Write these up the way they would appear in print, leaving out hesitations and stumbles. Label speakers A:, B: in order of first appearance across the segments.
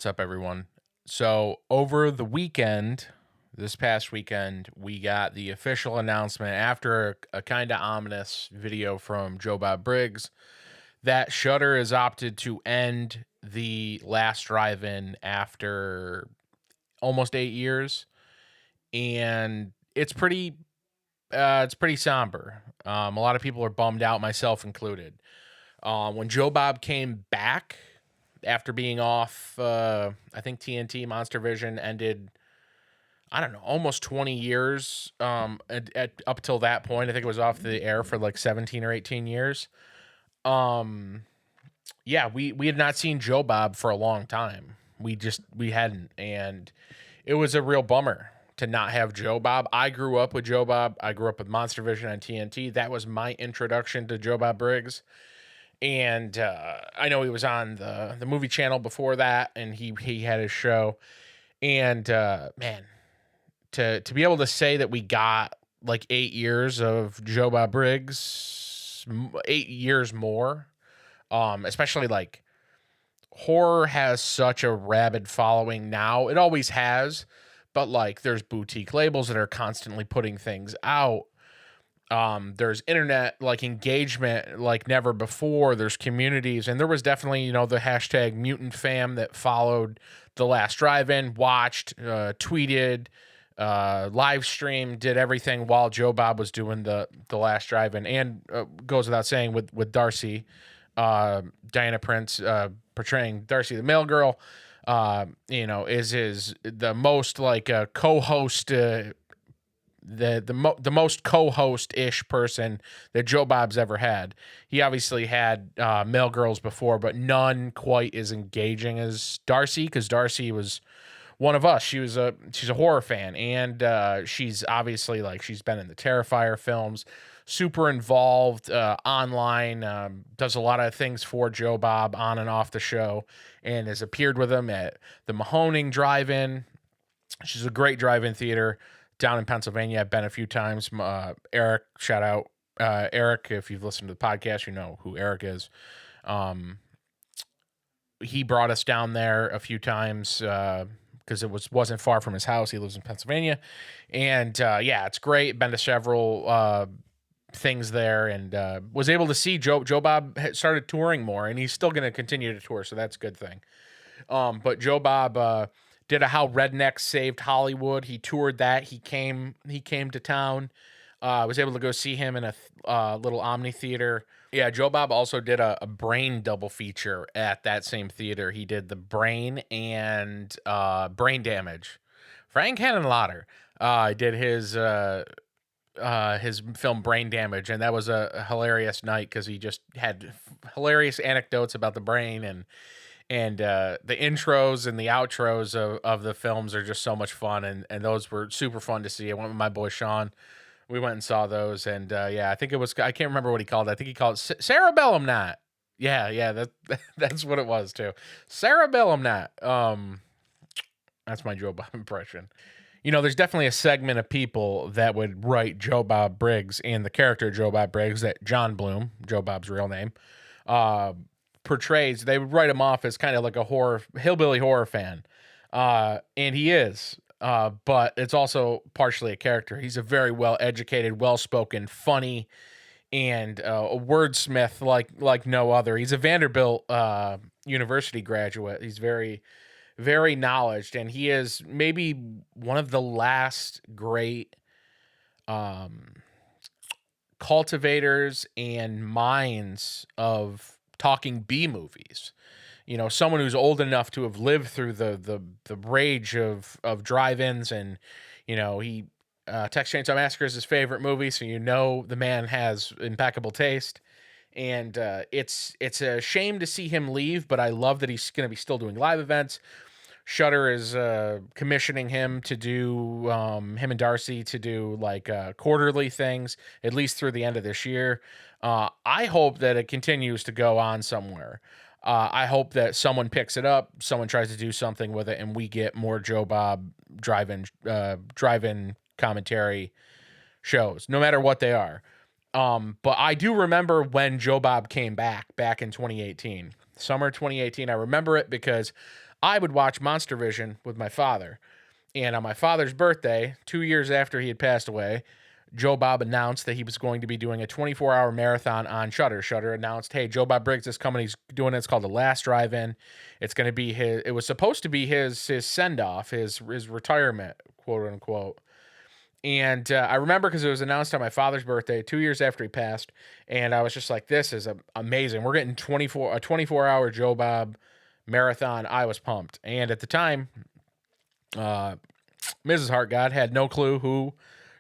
A: What's up, everyone? So, over the weekend, this past weekend, we got the official announcement after a kind of ominous video from Joe Bob Briggs that Shudder has opted to end the last drive-in after almost 8 years, and it's pretty somber. A lot of people are bummed out, myself included. When Joe Bob came back after being off, I think TNT Monster Vision ended, I don't know, almost 20 years. Up till that point, I think it was off the air for like 17 or 18 years. Um, yeah, we had not seen Joe Bob for a long time. We hadn't, and it was a real bummer to not have Joe Bob. I grew up with Joe Bob. I grew up with Monster Vision on TNT. That was my introduction to Joe Bob Briggs. And I know he was on the movie channel before that, and he had his show. And man, to be able to say that we got like 8 years of Joe Bob Briggs, 8 years more, especially like horror has such a rabid following now. It always has, but like there's boutique labels that are constantly putting things out. There's internet like engagement like never before. There's communities, and there was definitely, the hashtag mutant fam that followed the last drive-in, watched, tweeted, live stream, did everything while Joe Bob was doing the last drive-in. And goes without saying with Darcy, Diana Prince, portraying Darcy the mail girl, is the most like co-host, the most co-host-ish person that Joe Bob's ever had. He obviously had male girls before, but none quite as engaging as Darcy, because Darcy was one of us. She's a horror fan, and she's obviously like she's been in the Terrifier films, super involved online, does a lot of things for Joe Bob on and off the show, and has appeared with him at the Mahoning Drive-In. She's a great drive-in theater down in Pennsylvania. I've been a few times. Eric, shout out Eric. If you've listened to the podcast, you know who Eric is. He brought us down there a few times because it wasn't far from his house. He lives in Pennsylvania, and yeah, it's great. Been to several things there, and was able to see Joe Bob started touring more, and he's still going to continue to tour, so that's a good thing. But Joe Bob did a How Rednecks Saved Hollywood. He toured that. He came to town. I was able to go see him in a little Omni theater. Yeah, Joe Bob also did a Brain double feature at that same theater. He did the Brain and Brain Damage. Frank Henenlotter did his film Brain Damage, and that was a hilarious night because he just had hilarious anecdotes about the brain, and the intros and the outros of the films are just so much fun, and those were super fun to see. I went with my boy Sean. We went and saw those, and yeah, I think it was, I can't remember what he called it. I think he called it Cerebellum Night. Yeah, that's what it was too. Cerebellum Night. That's my Joe Bob impression. There's definitely a segment of people that would write Joe Bob Briggs and the character Joe Bob Briggs that John Bloom, Joe Bob's real name, portrays. They would write him off as kind of like a hillbilly horror fan, and he is, but it's also partially a character. He's a very well-educated, well-spoken, funny, and a wordsmith like no other. He's a Vanderbilt University graduate. He's very, very knowledgeable, and he is maybe one of the last great cultivators and minds of talking B movies. Someone who's old enough to have lived through the rage of drive-ins, and he Texas Chainsaw Massacre is his favorite movie, so the man has impeccable taste. And it's a shame to see him leave, but I love that he's going to be still doing live events. Shudder is commissioning him to do him and Darcy to do like quarterly things, at least through the end of this year. I hope that it continues to go on somewhere. I hope that someone picks it up, someone tries to do something with it, and we get more Joe Bob drive-in commentary shows, no matter what they are. But I do remember when Joe Bob came back in 2018. Summer 2018. I remember it because I would watch Monster Vision with my father. And on my father's birthday, 2 years after he had passed away, Joe Bob announced that he was going to be doing a 24-hour marathon on Shudder. Shudder announced, "Hey, Joe Bob Briggs is coming. He's doing it. It's called The Last Drive-In. It's going to be his. It was supposed to be his send-off, his retirement, quote unquote." And I remember because it was announced on my father's birthday, 2 years after he passed, and I was just like, "This is amazing. We're getting a 24-hour Joe Bob marathon." I was pumped, and at the time, Mrs. Hartgod had no clue who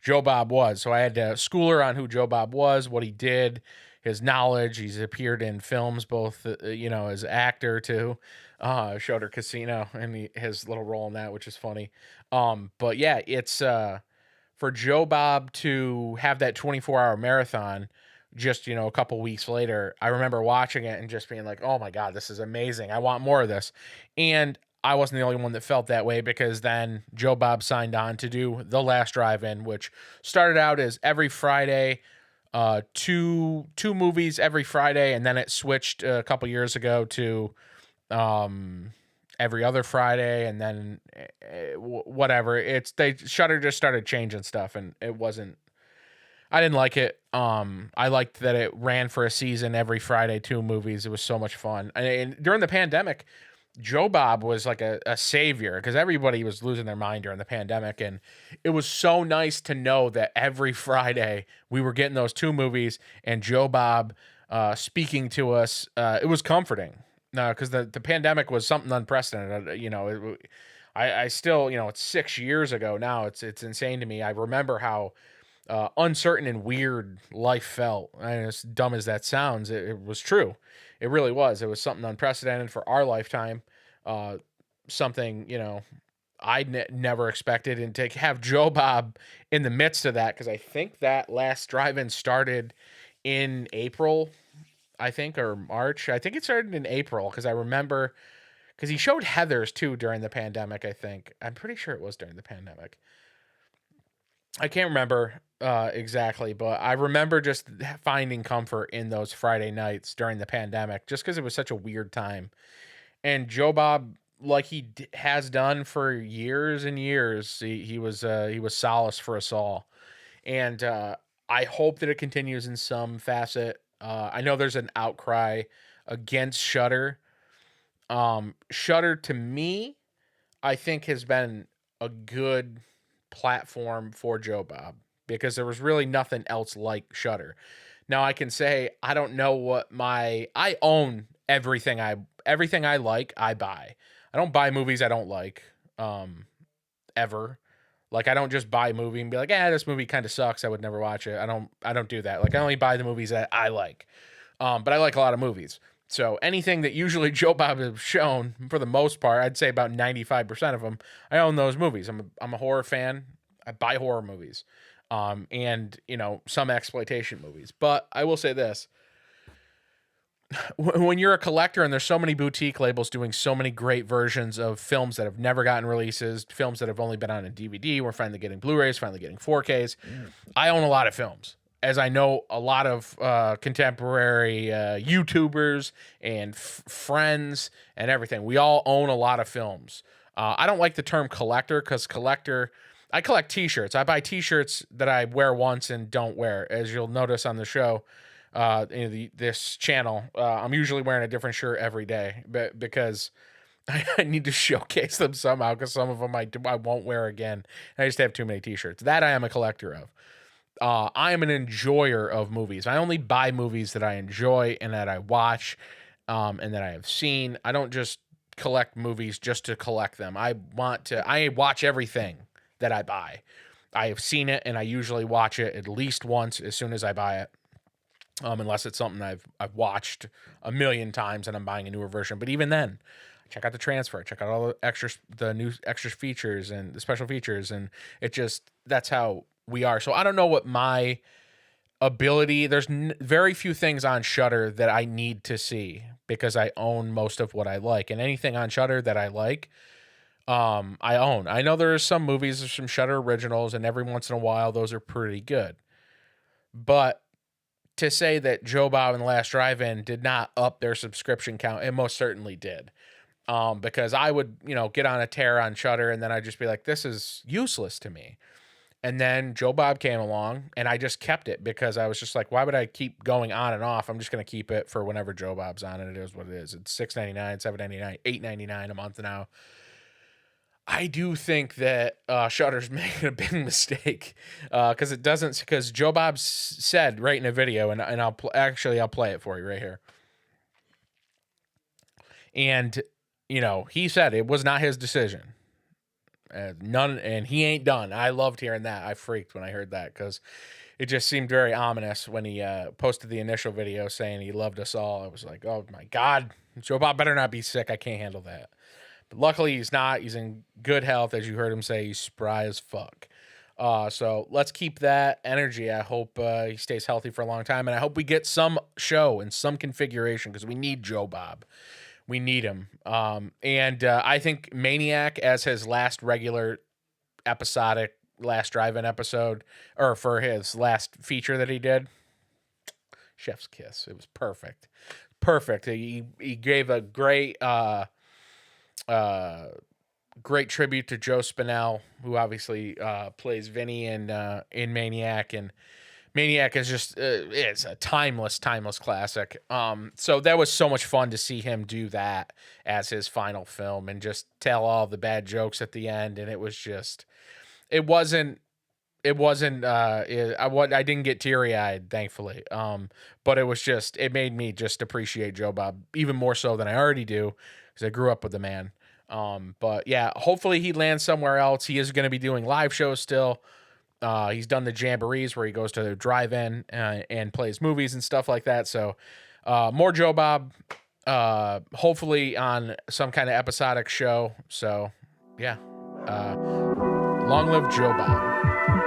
A: Joe Bob was. So I had to school her on who Joe Bob was, what he did, his knowledge. He's appeared in films, both, as actor too. Showed her Casino and his little role in that, which is funny. But yeah, it's for Joe Bob to have that 24-hour marathon just, a couple weeks later. I remember watching it and just being like, "Oh my God, this is amazing. I want more of this." And I wasn't the only one that felt that way, because then Joe Bob signed on to do The Last Drive-In, which started out as every Friday, two movies every Friday, and then it switched a couple years ago to every other Friday, and then whatever. Shudder just started changing stuff, and it wasn't. I didn't like it. I liked that it ran for a season every Friday, 2 movies. It was so much fun, and during the pandemic, Joe Bob was like a savior, because everybody was losing their mind during the pandemic. And it was so nice to know that every Friday we were getting those 2 movies and Joe Bob speaking to us. It was comforting, because the pandemic was something unprecedented. I still, it's 6 years ago now. It's insane to me. I remember how uncertain and weird life felt. And as dumb as that sounds, it was true. It really was. It was something unprecedented for our lifetime. Something, I never expected. And to have Joe Bob in the midst of that, because I think that Last Drive-In started in April, I think, or March. I think it started in April, because I remember, because he showed Heathers too during the pandemic, I think. I'm pretty sure it was during the pandemic. I can't remember exactly, but I remember just finding comfort in those Friday nights during the pandemic, just because it was such a weird time. And Joe Bob, like he has done for years and years, he was solace for us all. And I hope that it continues in some facet. I know there's an outcry against Shudder. Shudder, to me, I think has been a good platform for Joe Bob, because there was really nothing else like Shudder. Now I can say I don't know what I own everything I like, I buy. I don't buy movies I don't like ever. Like, I don't just buy a movie and be like, this movie kind of sucks, I would never watch it. I don't do that. Like, I only buy the movies that I like. But I like a lot of movies. So anything that usually Joe Bob has shown, for the most part, I'd say about 95% of them, I own those movies. I'm a horror fan. I buy horror movies. And, some exploitation movies. But I will say this. When you're a collector and there's so many boutique labels doing so many great versions of films that have never gotten releases, films that have only been on a DVD, we're finally getting Blu-rays, finally getting 4Ks. I own a lot of films, as I know a lot of contemporary YouTubers and friends and everything. We all own a lot of films. I don't like the term collector, because I collect t-shirts. I buy t-shirts that I wear once and don't wear. As you'll notice on the show, this channel, I'm usually wearing a different shirt every day, but because I need to showcase them somehow, because some of them I won't wear again. I just have too many t-shirts. That I am a collector of. I am an enjoyer of movies. I only buy movies that I enjoy and that I watch, and that I have seen. I don't just collect movies just to collect them. I watch everything that I buy. I have seen it, and I usually watch it at least once as soon as I buy it. Unless it's something I've watched a million times and I'm buying a newer version. But even then, check out the transfer, check out all the extras, the new extra features and the special features, and that's how we are. So I don't know what my ability. There's very few things on Shudder that I need to see, because I own most of what I like, and anything on Shudder that I like, I own. I know there are some movies, there's some Shudder originals, and every once in a while those are pretty good, but to say that Joe Bob and the Last Drive-In did not up their subscription count. It most certainly did. Because I would, get on a tear on Shudder, and then I'd just be like, this is useless to me. And then Joe Bob came along, and I just kept it because I was just like, why would I keep going on and off? I'm just going to keep it for whenever Joe Bob's on, and it is what it is. It's $6.99, $7.99, $8.99 a month now. I do think that Shudder's making a big mistake because Joe Bob said right in a video, and I'll play it for you right here. And he said it was not his decision. And he ain't done. I loved hearing that. I freaked when I heard that because it just seemed very ominous when he posted the initial video saying he loved us all. I was like, oh my God, Joe Bob better not be sick. I can't handle that. But luckily he's not. He's in good health. As you heard him say, he's spry as fuck. So let's keep that energy. I hope he stays healthy for a long time. And I hope we get some show and some configuration because we need Joe Bob. We need him. And I think Maniac as his last regular episodic Last Drive-In episode, or for his last feature that he did, chef's kiss. It was perfect. Perfect. He gave a great great tribute to Joe Spinell, who obviously plays Vinny in Maniac, and Maniac is just it's a timeless classic. So that was so much fun to see him do that as his final film and just tell all the bad jokes at the end. And it was just, I didn't get teary eyed, thankfully. But it was just, it made me just appreciate Joe Bob even more so than I already do because I grew up with the man. But yeah, hopefully he lands somewhere else. He is going to be doing live shows still. He's done the jamborees where he goes to the drive-in and plays movies and stuff like that. So more Joe Bob, hopefully on some kind of episodic show. So yeah, long live Joe Bob.